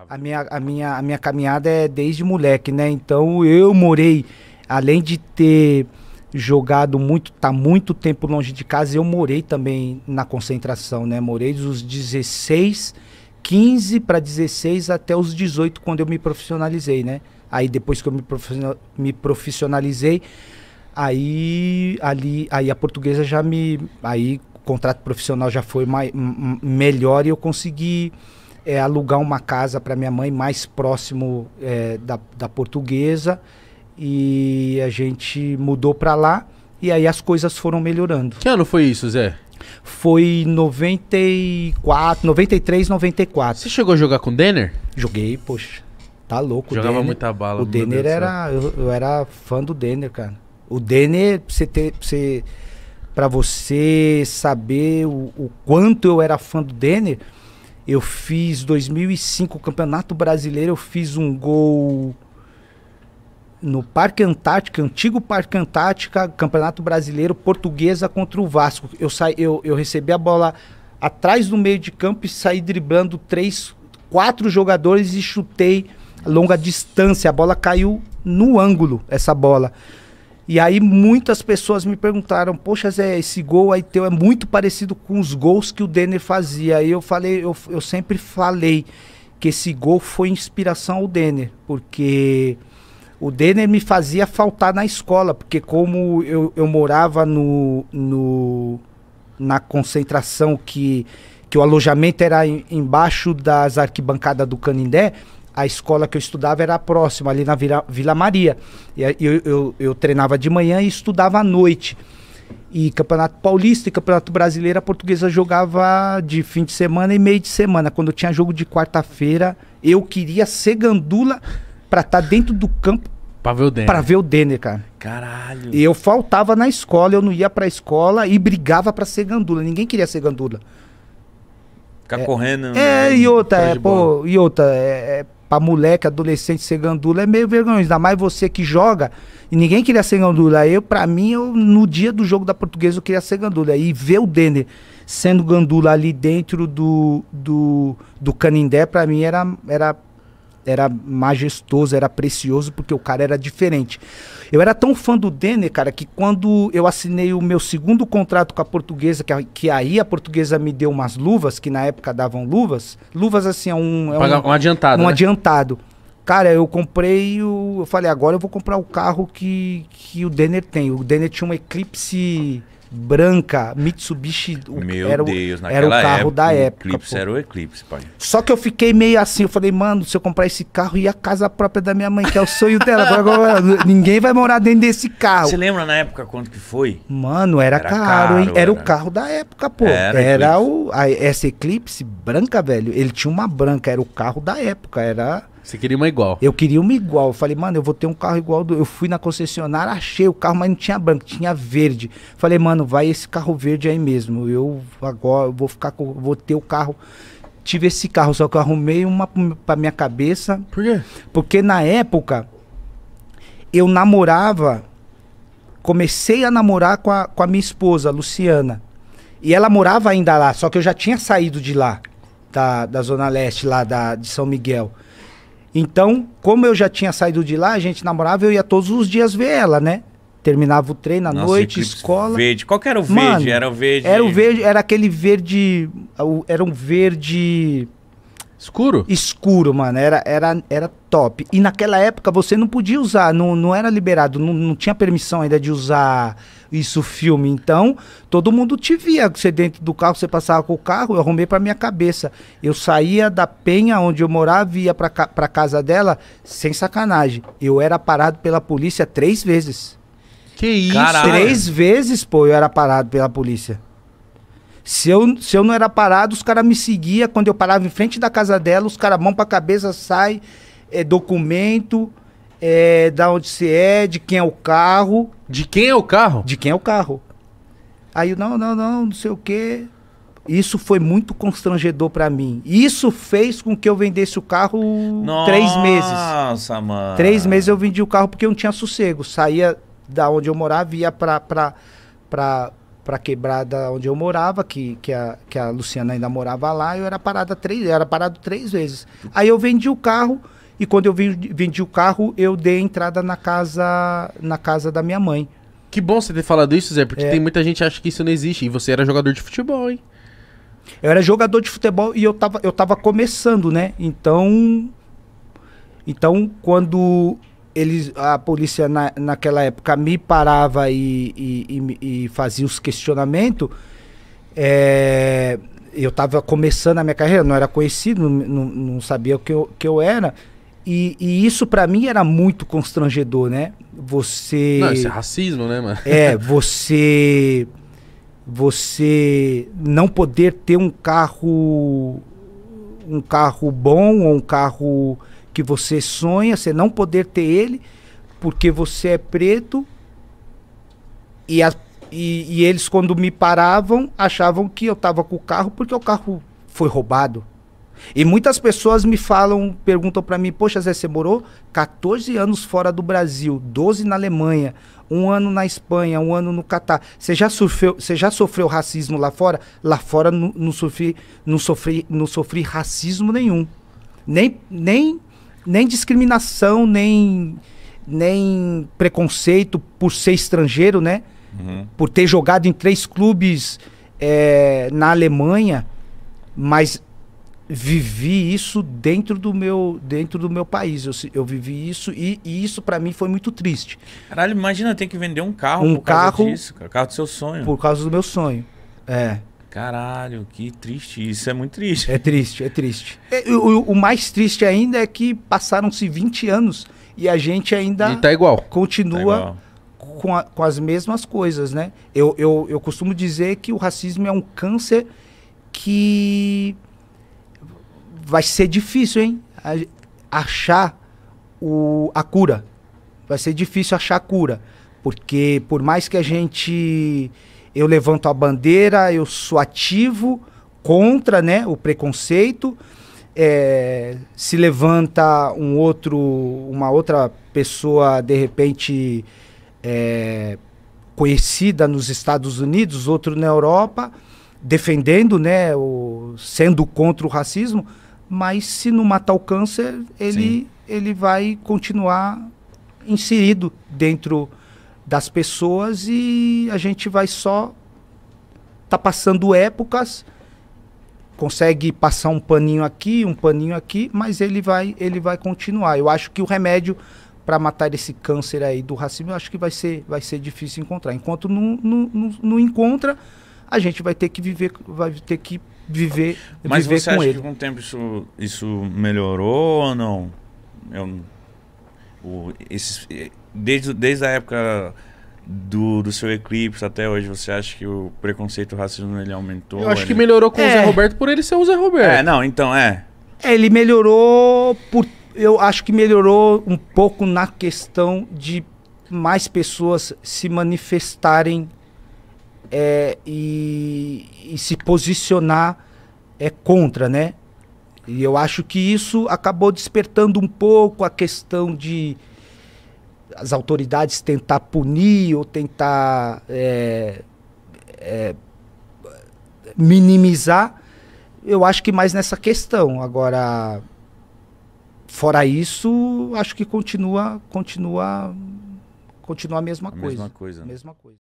A minha caminhada é desde moleque, né? Então eu morei, além de ter jogado muito tempo longe de casa, eu morei também na concentração, né? Morei dos 16, 15 para 16 até os 18, quando eu me profissionalizei, né? Aí depois que eu me profissionalizei, aí a Portuguesa já aí o contrato profissional já foi melhor e eu consegui alugar uma casa para minha mãe mais próximo da Portuguesa, e a gente mudou para lá e aí as coisas foram melhorando. Que ano foi isso, Zé? Foi 94, 93, 94. Você chegou a jogar com o Denner? Joguei, poxa. Tá louco. Jogava Denner, muita bala. O Denner era... Eu era fã do Denner, cara. O Denner, pra você saber o quanto eu era fã do Denner, eu fiz 2005, o Campeonato Brasileiro, eu fiz um gol no Parque Antártica, antigo Parque Antártica, Campeonato Brasileiro, Portuguesa contra o Vasco. Eu recebi a bola atrás do meio de campo e saí driblando 3, 4 jogadores e chutei longa distância. A bola caiu no ângulo, essa bola. E aí muitas pessoas me perguntaram: poxa, Zé, esse gol aí teu é muito parecido com os gols que o Denner fazia. Aí eu sempre falei que esse gol foi inspiração ao Denner, porque o Denner me fazia faltar na escola, porque como eu morava na concentração, que o alojamento era embaixo das arquibancadas do Canindé, a escola que eu estudava era próxima, ali na Vila Maria. E eu treinava de manhã e estudava à noite. E Campeonato Paulista e Campeonato Brasileiro, a Portuguesa jogava de fim de semana e meio de semana. Quando tinha jogo de quarta-feira, eu queria ser gandula pra estar dentro do campo pra ver o Denner. Pra ver o Denner, cara. Caralho. E eu faltava na escola, eu não ia pra escola e brigava pra ser gandula. Ninguém queria ser gandula. Ficar correndo. E outra, pra moleque, adolescente ser gandula é meio vergonhoso. Ainda mais você que joga e ninguém queria ser gandula. Pra mim, no dia do jogo da Portuguesa, eu queria ser gandula. E ver o Denner sendo gandula ali dentro do Canindé, pra mim era majestoso, era precioso, porque o cara era diferente. Eu era tão fã do Denner, cara, que quando eu assinei o meu segundo contrato com a Portuguesa, que aí a Portuguesa me deu umas luvas, que na época davam luvas assim, um adiantado, um né? adiantado. Cara, eu comprei eu falei, agora eu vou comprar o carro que o Denner tem. O Denner tinha uma Eclipse branca, Mitsubishi, Meu Deus, era o carro da época. Eclipse era o Eclipse, pai. Só que eu fiquei meio assim, eu falei, mano, se eu comprar esse carro, e a casa própria da minha mãe, que é o sonho dela, agora ninguém vai morar dentro desse carro. Você lembra na época quanto que foi? Mano, era caro, hein? Era o carro da época, pô. Era essa Eclipse branca, velho, ele tinha uma branca, era o carro da época, era... Você queria uma igual? Eu queria uma igual. Eu falei, mano, eu vou ter um carro igual Eu fui na concessionária, achei o carro, mas não tinha branco, tinha verde. Falei, mano, vai esse carro verde aí mesmo. Eu agora vou ter o carro. Tive esse carro, só que eu arrumei uma pra minha cabeça. Por quê? Porque na época eu namorava, comecei a namorar com a minha esposa, a Luciana. E ela morava ainda lá, só que eu já tinha saído de lá, da Zona Leste, lá de São Miguel. Então, como eu já tinha saído de lá, a gente namorava, eu ia todos os dias ver ela, né? Terminava o treino à noite, escola. Verde. Qual que era o verde? Mano, era o verde. Era o verde, era aquele verde. Era um verde. Escuro? Escuro, mano. Era top. E naquela época você não podia usar, não era liberado, não tinha permissão ainda de usar isso filme. Então, todo mundo te via. Você dentro do carro, você passava com o carro, eu arrumei pra minha cabeça. Eu saía da Penha, onde eu morava, e ia pra casa dela, sem sacanagem. Eu era parado pela polícia 3 vezes. Que isso? Caralho. 3 vezes, pô, eu era parado pela polícia. Se eu não era parado, os caras me seguiam. Quando eu parava em frente da casa dela, os caras mão pra cabeça, sai, documento, da onde você é, de quem é o carro. De quem é o carro? De quem é o carro. Aí eu, não sei o quê. Isso foi muito constrangedor pra mim. Isso fez com que eu vendesse o carro 3 meses. Nossa, mano. 3 meses eu vendi o carro porque eu não tinha sossego. Saía da onde eu morava, ia pra pra quebrada onde eu morava, que a Luciana ainda morava lá, eu era parado 3 vezes. Aí eu vendi o carro, e quando eu vendi o carro, eu dei entrada na casa da minha mãe. Que bom você ter falado isso, Zé, porque tem muita gente que acha que isso não existe. E você era jogador de futebol, hein? Eu era jogador de futebol e eu tava começando, né? Então quando a polícia naquela época me parava e fazia os questionamentos, eu tava começando a minha carreira, não era conhecido, não sabia o que eu era. E isso pra mim era muito constrangedor, né? Não, isso é racismo, né, mano? Você não poder ter um carro bom, ou um carro que você sonha, você não poder ter ele porque você é preto, e eles, quando me paravam, achavam que eu tava com o carro porque o carro foi roubado. E muitas pessoas perguntam pra mim: poxa, Zé, você morou 14 anos fora do Brasil, 12 na Alemanha, 1 ano na Espanha, 1 ano no Catar. Você já sofreu racismo lá fora? Lá fora não sofri racismo nenhum. Nem discriminação, nem preconceito por ser estrangeiro, né? Uhum. Por ter jogado em 3 clubes na Alemanha, mas vivi isso dentro do meu país. Eu vivi isso, e isso pra mim foi muito triste. Caralho, imagina ter que vender um carro Um por causa carro disso, cara. Carro do seu sonho. Por causa do meu sonho. Caralho, que triste. Isso é muito triste. É triste, é triste. O mais triste ainda é que passaram-se 20 anos e a gente ainda E tá igual. continua com as mesmas coisas, né? Eu costumo dizer que o racismo é um câncer que vai ser difícil, hein? Achar a cura. Vai ser difícil achar a cura. Porque por mais que eu levanto a bandeira, eu sou ativo contra, né, o preconceito. Se levanta uma outra pessoa, de repente, conhecida nos Estados Unidos, outro na Europa, defendendo, né, sendo contra o racismo, mas se não matar o câncer, ele vai continuar inserido dentro das pessoas, e a gente vai só passando épocas, consegue passar um paninho aqui, mas ele vai continuar. Eu acho que o remédio para matar esse câncer aí do racismo, eu acho que vai ser difícil encontrar. Enquanto não encontra, a gente vai ter que viver Mas você com acha ele. que com o tempo isso melhorou ou não? Desde a época do seu eclipse até hoje, você acha que o preconceito e o racismo ele aumentou? Eu acho que melhorou com o Zé Roberto por ele ser o Zé Roberto. Ele melhorou eu acho que melhorou um pouco na questão de mais pessoas se manifestarem e se posicionar contra, né? E eu acho que isso acabou despertando um pouco a questão de as autoridades tentar punir ou tentar minimizar. Eu acho que mais nessa questão. Agora, fora isso, acho que continua a mesma coisa. Mesma coisa.